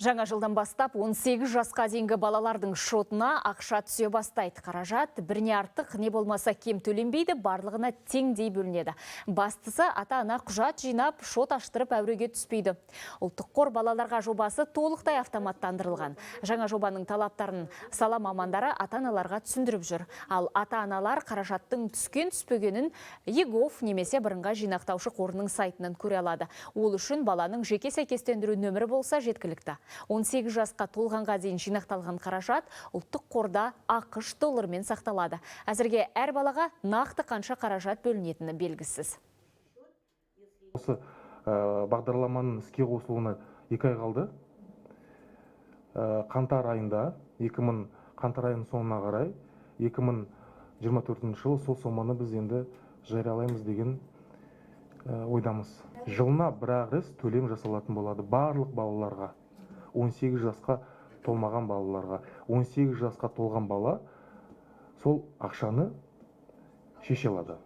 Жаңа жылдан бастап 18 жасқа дейінгі балалардың шотына ақша түсе бастайды. Қаражат бірне артық, не болмаса кем төленбейді, барлығына теңдей бөлінеді. Бастысы ата-ана құжат жинап, шот аштырып әуреге түспейді. Ұлттық қор балаларға жобасы толықтай автоматтандырылған. Жаңа жобаның талаптарын сала мамандары ата-аналарға түсіндіріп жүр. Ал ата-аналар қаражаттың түскен-түспегенін ЕГОВ немесе бірыңғай жинақтаушы қорының сайтынан көре алады. Ол үшін баланың жеке сәйкестендіру нөмірі болса жеткілікті. 18 жасқа толғанға дейін жинақталған қаражат ұлттық қорда ақш долларымен сақталады. Әзірге әр балаға нақты қанша қаражат бөлінетіні белгісіз. Осы бағдарламаның іске қосылуына 2 ай қалды. Қаңтар айында, қаңтар айының соңына қарай 2024 жылы сол соманы біз енді жариялаймыз деген ойдамыз. Жылына бір-ақ рет төлем жасалатын болады барлық балаларға. 18 жасқа толмаған балаларға. 18 жасқа толған бала сол ақшаны шеше алады.